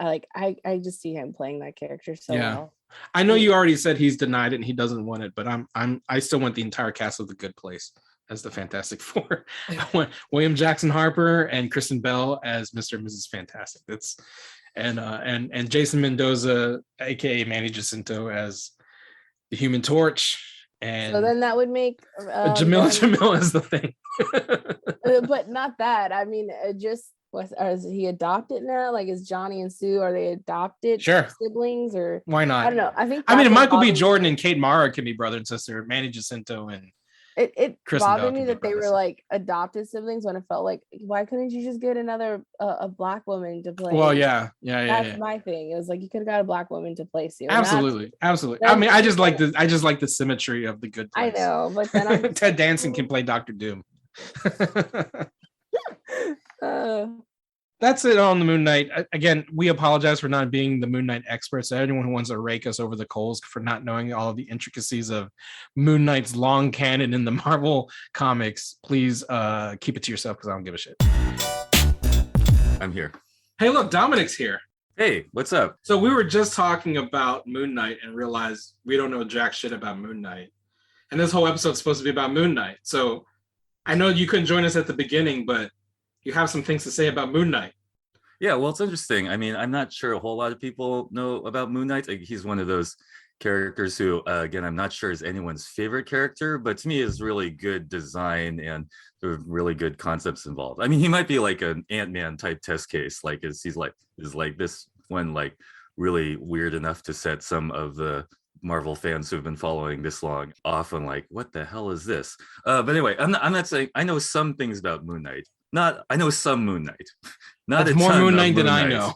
like I just see him playing that character so well. I know you already said he's denied it and he doesn't want it, but I still want the entire cast of The Good Place as the Fantastic Four. I want William Jackson Harper and Kristen Bell as Mr. and Mrs. Fantastic. That's and Jason Mendoza, aka Manny Jacinto, as the Human Torch. And so then that would make Jamil is the thing. But not that. I mean, is he adopted now? Like, is Johnny and Sue, are they adopted siblings or why not? I don't know. I think Michael B. Jordan and Kate Mara can be brother and sister. Manny Jacinto and it bothered me that they were like adopted siblings when it felt like, why couldn't you just get another a black woman to play? Well, yeah. That's my thing. It was like you could have got a black woman to play Sue. Absolutely. I mean, I just like the symmetry of The Good Place. I know, but then Ted Danson can play Dr. Doom. That's it on the Moon Knight. Again, we apologize for not being the Moon Knight experts. Anyone who wants to rake us over the coals for not knowing all of the intricacies of Moon Knight's long canon in the Marvel comics, please keep it to yourself because I don't give a shit. I'm here. Hey, look, Dominic's here. Hey, what's up? So we were just talking about Moon Knight and realized we don't know jack shit about Moon Knight. And this whole episode's supposed to be about Moon Knight. So I know you couldn't join us at the beginning, but you have some things to say about Moon Knight. Yeah, well, it's interesting. I mean, I'm not sure a whole lot of people know about Moon Knight. Like, he's one of those characters who, again, I'm not sure is anyone's favorite character, but to me is really good design and there are really good concepts involved. I mean, he might be like an Ant-Man type test case. Like, is this one like really weird enough to set some of the Marvel fans who've been following this long off and like, what the hell is this? But anyway, I'm not saying I know some things about Moon Knight. I know some Moon Knight. Not That's more Moon Knight than I know.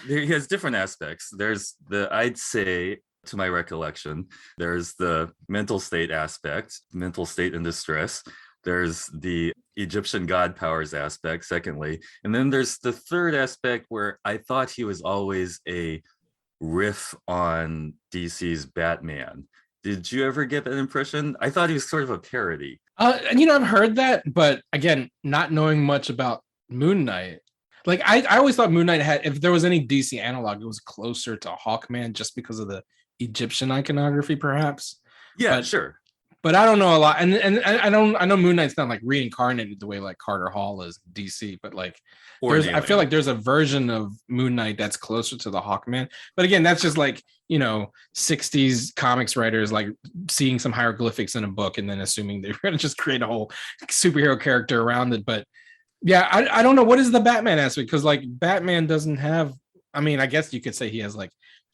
He has different aspects. There's I'd say, to my recollection, there's the mental state aspect, mental state in distress. There's the Egyptian god powers aspect, secondly. And then there's the third aspect where I thought he was always a riff on DC's Batman. Did you ever get that impression? I thought he was sort of a parody. And I've heard that, but again, not knowing much about Moon Knight. Like I always thought Moon Knight had, if there was any DC analog, it was closer to Hawkman just because of the Egyptian iconography, perhaps. Yeah, sure. But I don't know a lot, and I know Moon Knight's not like reincarnated the way like Carter Hall is DC, but like I feel like there's a version of Moon Knight that's closer to the Hawkman. But again, that's just like 60s comics writers like seeing some hieroglyphics in a book and then assuming they're going to just create a whole superhero character around it. But yeah, I don't know what is the Batman aspect, because like Batman doesn't have. I mean, I guess you could say he has like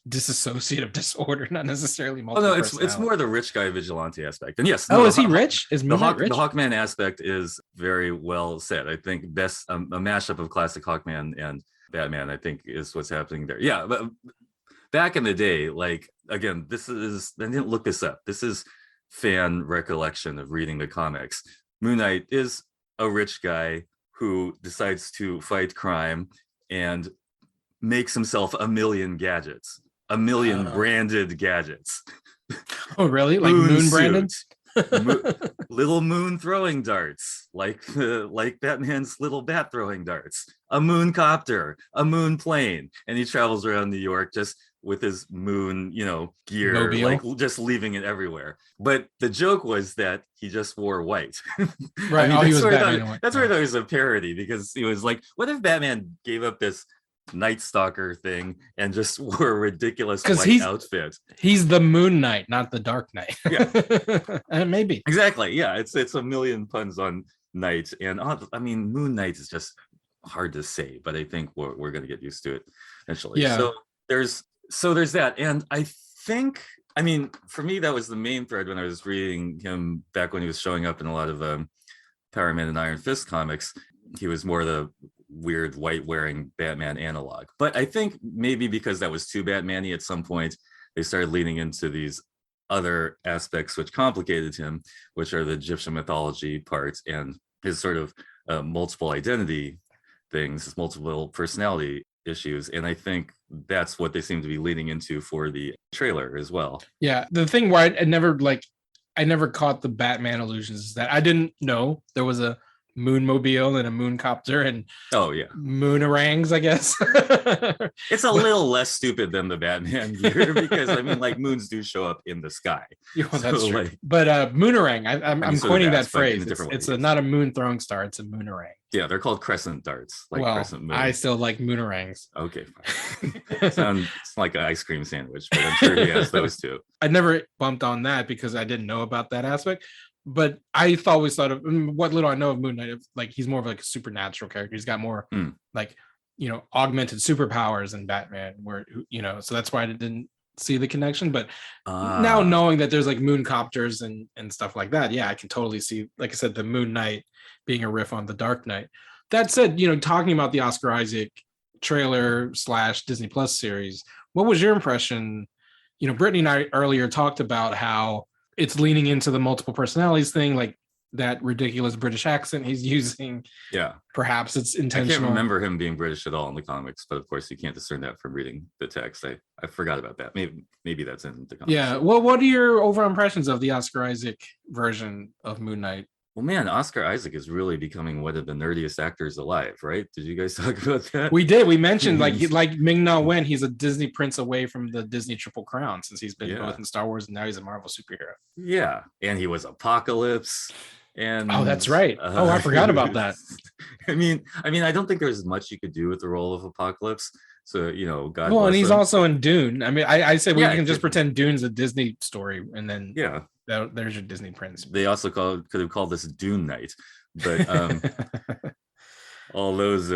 dissociative disorder, not necessarily multiple. Oh no, it's more the rich guy vigilante aspect. And yes, is he rich? Is the Moon Knight rich? The Hawkman aspect is very well said. I think best a mashup of classic Hawkman and Batman, I think, is what's happening there. Yeah, but back in the day, like again, I didn't look this up. This is fan recollection of reading the comics. Moon Knight is a rich guy who decides to fight crime and makes himself a million gadgets. A million branded gadgets. Oh, really? Like moon branded? Little moon throwing darts, like Batman's little bat throwing darts. A moon copter, a moon plane, and he travels around New York just with his moon, gear, Mobile. like just leaving it everywhere. But the joke was that he just wore white. Right. I mean, He was Batman. That's where I thought it was a parody, because he was like, what if Batman gave up this Night Stalker thing and just wore a ridiculous white outfit? He's the Moon Knight, not the Dark Knight. Yeah. Maybe. Exactly. Yeah, it's a million puns on Knight, and I mean, Moon Knight is just hard to say, but I think we're going to get used to it eventually. Yeah. So there's that, and I think, I mean, for me that was the main thread when I was reading him back when he was showing up in a lot of Power Man and Iron Fist comics. He was more the weird white wearing Batman analog. But I think maybe because that was too Batman-y at some point, they started leaning into these other aspects which complicated him, which are the Egyptian mythology parts and his sort of multiple identity things, his multiple personality issues. And I think that's what they seem to be leaning into for the trailer as well. Yeah. The thing where I never caught the Batman illusions is that I didn't know there was a Moonmobile and a moon copter and moonarangs, I guess. It's a little less stupid than the Batman gear, because I mean, like, moons do show up in the sky. Yeah, well, that's true. But moonerang, I'm coining that phrase. It's not a moon throwing star, it's a moonerang. Yeah, they're called crescent darts, like crescent moon. I still like moonerangs. Okay, fine. Sounds like an ice cream sandwich, but I'm sure he has those too. I never bumped on that because I didn't know about that aspect. But I always thought of what little I know of Moon Knight, like he's more of like a supernatural character. He's got more like, augmented superpowers than Batman, where, so that's why I didn't see the connection. But now knowing that there's like moon copters and stuff like that, yeah, I can totally see, like I said, the Moon Knight being a riff on the Dark Knight. That said, talking about the Oscar Isaac trailer / Disney Plus series, what was your impression? Brittany and I earlier talked about how it's leaning into the multiple personalities thing, like that ridiculous British accent he's using. Yeah. Perhaps it's intentional. I can't remember him being British at all in the comics, but of course you can't discern that from reading the text. I forgot about that. Maybe that's in the comics. Yeah. Well, what are your overall impressions of the Oscar Isaac version of Moon Knight? Well, man, Oscar Isaac is really becoming one of the nerdiest actors alive, right? Did you guys talk about that? We did. We mentioned like Ming-Na Wen, he's a Disney prince away from the Disney Triple Crown, since he's been both in Star Wars and now he's a Marvel superhero. Yeah. And he was Apocalypse. And that's right. I forgot about that. I mean, I don't think there's much you could do with the role of Apocalypse. So, God. Well, and he's also in Dune. I mean, I said we can just pretend Dune's a Disney story, and then there's your Disney prince. They also could have called this Dune Night, but all those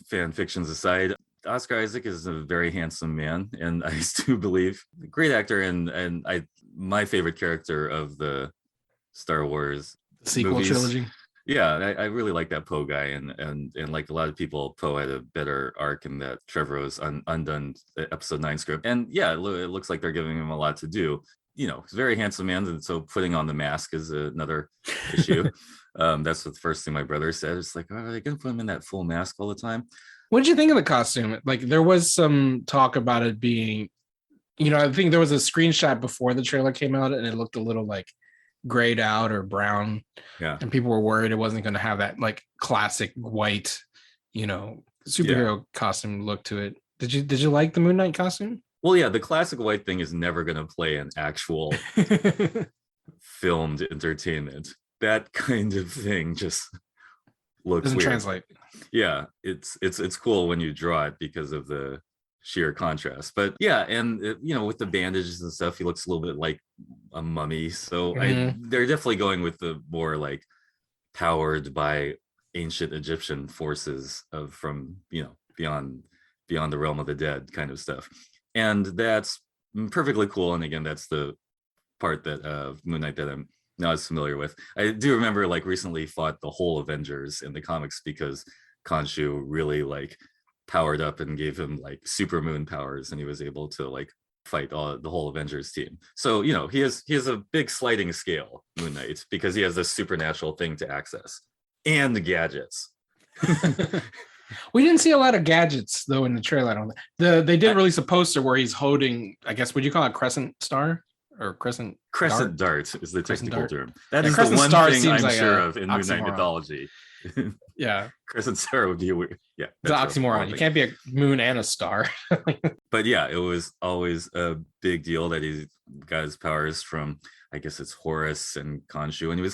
fan fictions aside, Oscar Isaac is a very handsome man, and I do believe great actor, and my favorite character of the Star Wars sequel movies. Trilogy. Yeah, I really like that Poe guy, and like a lot of people, Poe had a better arc in that Trevorrow's undone episode 9 script, and yeah, it looks like they're giving him a lot to do. he's a very handsome man, and so putting on the mask is another issue. That's the first thing my brother said. It's like, are they gonna put him in that full mask all the time? What did you think of the costume? Like, there was some talk about it being, I think there was a screenshot before the trailer came out, and it looked a little like grayed out or brown. Yeah. And people were worried it wasn't going to have that like classic white, superhero costume look to it. Did you like the Moon Knight costume? Well, yeah, the classic white thing is never going to play in actual filmed entertainment. That kind of thing just looks Doesn't weird. Translate. Yeah, it's cool when you draw it because of the sheer contrast. But yeah, and with the bandages and stuff, he looks a little bit like a mummy. So they're definitely going with the more like powered by ancient Egyptian forces from beyond the realm of the dead kind of stuff. And that's perfectly cool. And again, that's the part that Moon Knight that I'm not as familiar with. I do remember like recently fought the whole Avengers in the comics because Khonshu really like powered up and gave him like super moon powers, and he was able to like fight the whole Avengers team. So he has a big sliding scale, Moon Knight, because he has this supernatural thing to access and the gadgets. We didn't see a lot of gadgets though in the trailer. I don't think. They did release a poster where he's holding, I guess, would you call it crescent star or crescent dart is the technical term. That Yeah, is the crescent one star thing seems I'm like sure a of in Moon Knight oxymoron. mythology. Yeah, Crescent star would be weird. Yeah, it's an oxymoron. You can't be a moon and a star. But yeah, it was always a big deal that he got his powers from, I guess it's Horus and Khonshu, and he was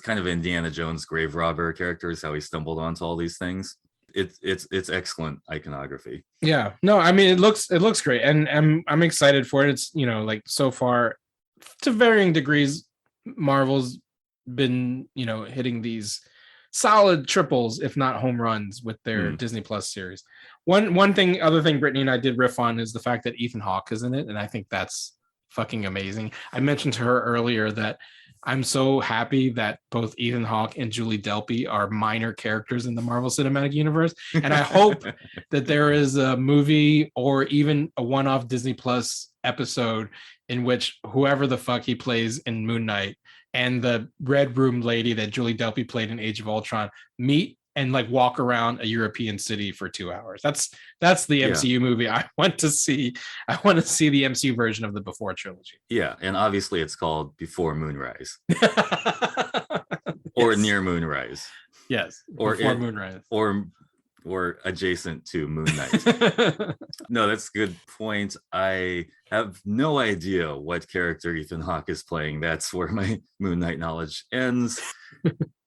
kind of Indiana Jones grave robber character, is how he stumbled onto all these things. It's excellent iconography. Yeah, no, I mean it looks great, and I'm excited for it. It's like so far, to varying degrees, Marvel's been hitting these solid triples, if not home runs, with their Disney Plus series. Other thing Brittany and I did riff on is the fact that Ethan Hawke is in it, and I think that's fucking amazing. I mentioned to her earlier that I'm so happy that both Ethan Hawke and Julie Delpy are minor characters in the Marvel Cinematic Universe. And I hope that there is a movie or even a one-off Disney Plus episode in which whoever the fuck he plays in Moon Knight and the Red Room lady that Julie Delpy played in Age of Ultron meet and like walk around a European city for 2 hours. That's the MCU movie I want to see. I want to see the MCU version of the Before trilogy. Yeah, and obviously it's called Before Moonrise. Or Near Moonrise. Yes. Or Before Moonrise. Or adjacent to Moon Knight. No, that's a good point. I have no idea what character Ethan Hawke is playing. That's where my Moon Knight knowledge ends.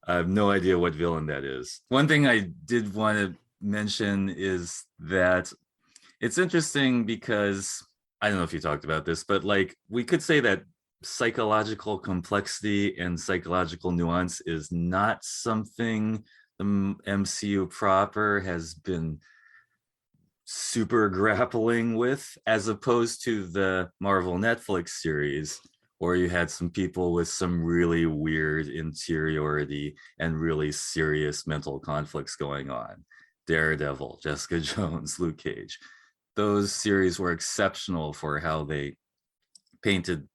I have no idea what villain that is. One thing I did want to mention is that it's interesting because I don't know if you talked about this, but like we could say that psychological complexity and psychological nuance is not something the MCU proper has been super grappling with, as opposed to the Marvel Netflix series, where you had some people with some really weird interiority and really serious mental conflicts going on. Daredevil, Jessica Jones, Luke Cage. Those series were exceptional for how they painted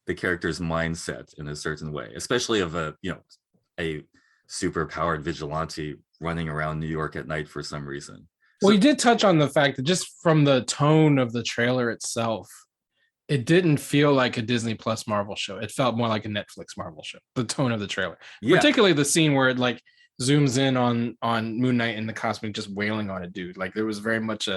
the character's mindset in a certain way, especially of a super powered vigilante running around New York at night for some reason. Well, you did touch on the fact that just from the tone of the trailer itself, it didn't feel like a Disney Plus Marvel show. It felt more like a Netflix Marvel show. The tone of the trailer, particularly the scene where it like zooms in on Moon Knight and the Cosmic just wailing on a dude. Like there was very much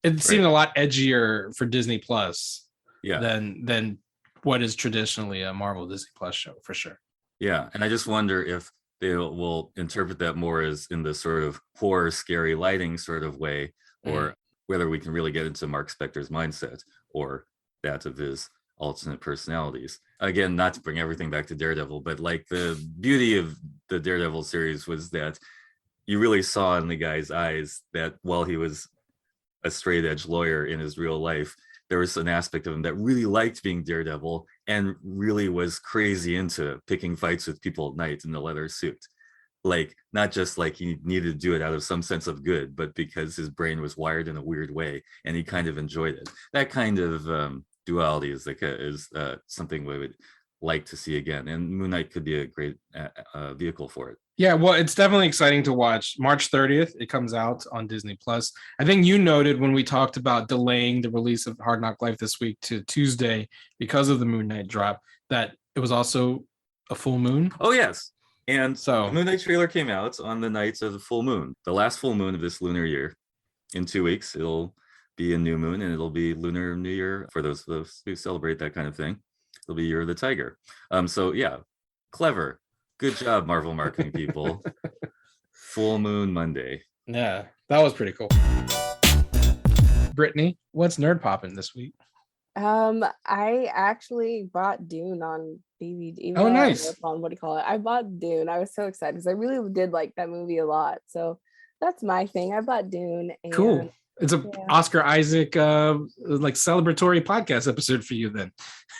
it seemed a lot edgier for Disney Plus than what is traditionally a Marvel Disney Plus show, for sure. Yeah, and I just wonder if they will interpret that more as in the sort of horror, scary lighting sort of way, or whether we can really get into Mark Spector's mindset or that of his alternate personalities. Again, not to bring everything back to Daredevil, but like the beauty of the Daredevil series was that you really saw in the guy's eyes that while he was a straight edge lawyer in his real life, there was an aspect of him that really liked being Daredevil and really was crazy into picking fights with people at night in the leather suit. Like, not just like he needed to do it out of some sense of good, but because his brain was wired in a weird way and he kind of enjoyed it. That kind of duality is something we would like to see again, and Moon Knight could be a great vehicle for it. Yeah, well, it's definitely exciting to watch. March 30th, it comes out on Disney Plus. I think you noted when we talked about delaying the release of Hard Knock Life this week to Tuesday because of the Moon Knight drop, that it was also a full moon. Oh yes, and so the Moon Knight trailer came out on the nights of the full moon, the last full moon of this lunar year. In 2 weeks, it'll be a new moon, and it'll be Lunar New Year for those of us who celebrate that kind of thing. It'll be Year of the Tiger. So yeah, clever. Good job, Marvel marketing people. Full Moon Monday. Yeah, that was pretty cool. Brittany, what's nerd popping this week? I actually bought Dune on DVD. Oh, nice. On what do you call it? I bought Dune. I was so excited because I really did like that movie a lot. So that's my thing. I bought Dune. And cool. It's a Oscar Isaac like celebratory podcast episode for you then.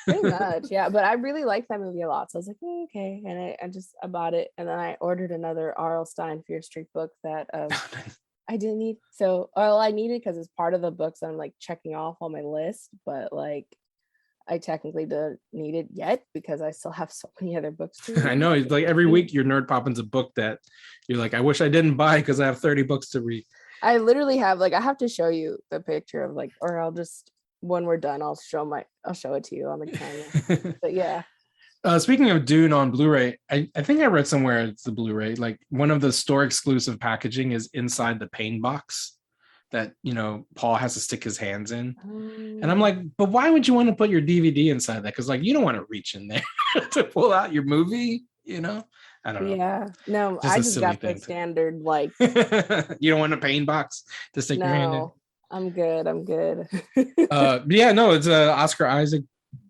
Pretty much, yeah. But I really liked that movie a lot. So I was like, oh, okay. And I bought it. And then I ordered another R.L. Stine Fear Street book that I didn't need. So I needed because it's part of the books I'm like checking off on my list. But like I technically don't need it yet because I still have so many other books to read. I know. It's like every week your nerd popping's a book that you're like, I wish I didn't buy because I have 30 books to read. I literally have like I have to show you the picture of like, or I'll just when we're done, I'll show it to you on the camera. But yeah. Speaking of Dune on Blu-ray, I think I read somewhere it's the Blu-ray. Like one of the store exclusive packaging is inside the pain box that Paul has to stick his hands in. And I'm like, but why would you want to put your DVD inside that? Because like you don't want to reach in there to pull out your movie, I don't know. Yeah. No, I just got the standard like you don't want a pain box to stick your hand in. I'm good. Yeah, no, it's a Oscar Isaac,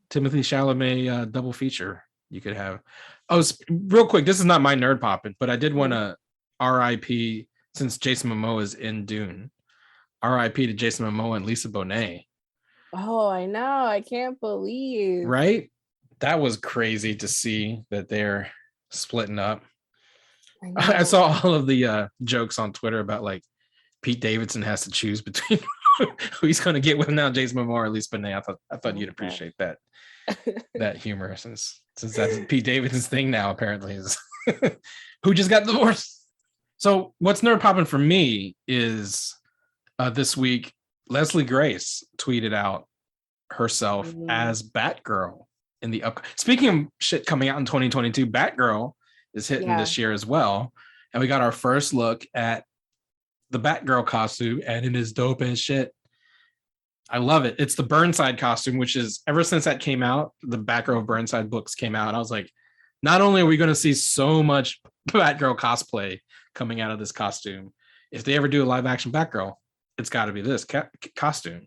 Timothy Chalamet double feature you could have. Oh, real quick, this is not my nerd popping, but I did want to RIP since Jason Momoa is in Dune. RIP to Jason Momoa and Lisa Bonet. Oh, I know. I can't believe. Right? That was crazy to see that they're splitting up. I saw all of the jokes on Twitter about like Pete Davidson has to choose between who he's going to get with now, Jason Momoa or Lisa Bonet. I thought you'd appreciate that humor since that's Pete Davidson's thing now apparently is who just got divorced. So what's nerd popping for me is this week Leslie Grace tweeted out herself as Batgirl in the speaking of shit coming out in 2022, Batgirl is hitting this year as well, and we got our first look at the Batgirl costume, and it is dope as shit. I love it. It's the Burnside costume, which is ever since that came out, the Batgirl Burnside books came out. I was like, not only are we going to see so much Batgirl cosplay coming out of this costume, if they ever do a live action Batgirl, it's got to be this costume.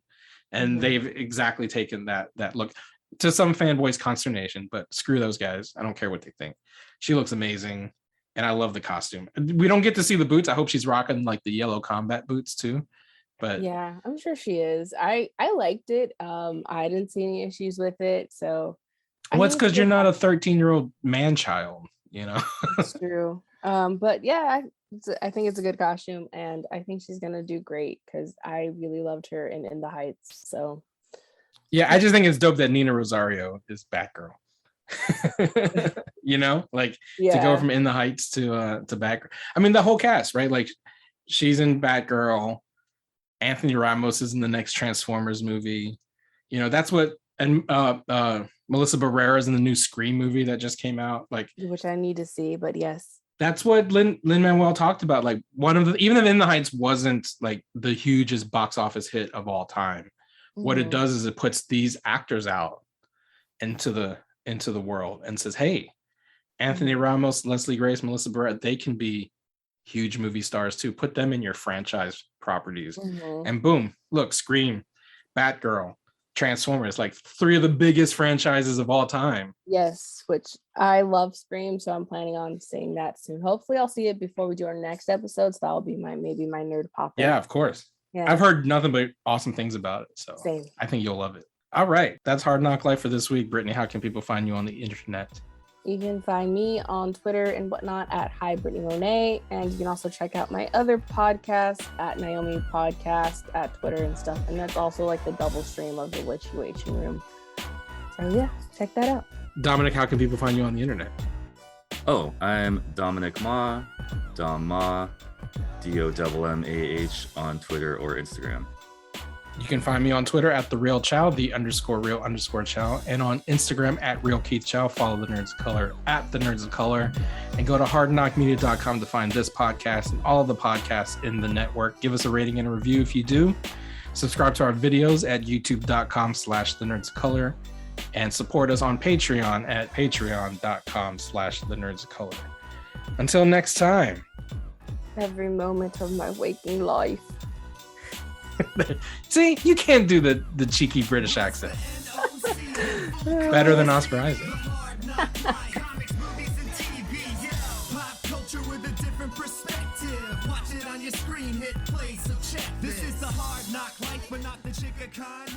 And they've exactly taken that look to some fanboys' consternation, but screw those guys. I don't care what they think. She looks amazing. And I love the costume. We don't get to see the boots. I hope she's rocking like the yellow combat boots too. But yeah, I'm sure she is. I liked it. I didn't see any issues with it. So it's because you're not a 13-year-old man child, It's true. But yeah, I think it's a good costume, and I think she's gonna do great because I really loved her in The Heights. So yeah, I just think it's dope that Nina Rosario is Batgirl. To go from In the Heights to Batgirl. I mean, the whole cast, right? Like she's in Batgirl. Anthony Ramos is in the next Transformers movie. That's what, and Melissa Barrera's in the new Scream movie that just came out. Like, which I need to see, but yes. That's what Lin-Manuel talked about. Like even if In the Heights wasn't like the hugest box office hit of all time, what it does is it puts these actors out into the world and says, hey, Anthony Ramos, Leslie Grace, Melissa Barrera, they can be huge movie stars too. Put them in your franchise properties. And boom, look, Scream, Batgirl, Transformers, like 3 of the biggest franchises of all time. Yes, which I love Scream, so I'm planning on seeing that soon. Hopefully I'll see it before we do our next episode, so that'll be maybe my nerd pop. Yeah, of course. Yeah. I've heard nothing but awesome things about it, so same. I think you'll love it. All right, that's Hard Knock Life for this week. Brittany, how can people find you on the internet? You can find me on Twitter and whatnot at Hi Brittany Monet, and you can also check out my other podcast at Naomi Podcast at Twitter and stuff. And that's also like the double stream of the Witchy Waging Room. So yeah, check that out. Dominic, how can people find you on the internet? Oh, I'm Dominic Ma, Dom Ma, DOMMAH on Twitter or Instagram. You can find me on Twitter at the Real Chow, _real_Chow, and on Instagram at Real Keith Chow. Follow the Nerds of Color at the Nerds of Color, and go to hardknockmedia.com to find this podcast and all of the podcasts in the network. Give us a rating and a review if you do. Subscribe to our videos at youtube.com/the Nerds of Color, and support us on Patreon at patreon.com/the Nerds of Color. Until next time. Every moment of my waking life. See, you can't do the cheeky British accent. Better than Oscar Isaac. Comics, movies, and TV, yeah. Pop culture with a different perspective. Watch it on your screen, hit play, so check this. This is the hard knock life, but not the chick kind.